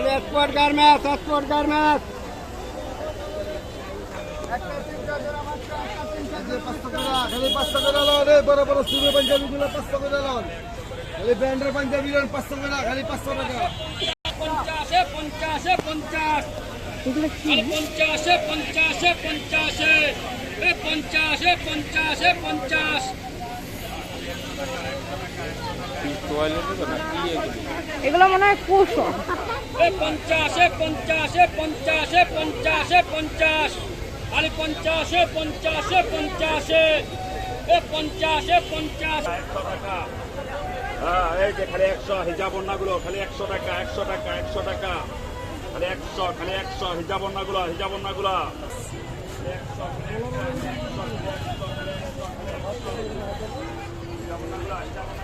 Export garments export garments खाली 500 করে লাও রে বড় বড় সুবে পাঞ্জাবি গুলো 500 করে লাও খালি ব্র্যান্ডের পাঞ্জাবি গুলো 500 করে খালি 500 টাকা 50 50 50 এগুলো কি 50 50 50 এ 50 50 50 এগুলো মনে হয় কুশো। 50 50 50 50 50 খালি 50 50 50 এ 50 50 100 টাকা। হ্যাঁ এই যে খালি 100 হিজাব ওন্নাগুলো খালি 100 টাকা 100 টাকা 100 টাকা খালি 100 হিজাব ওন্নাগুলো 100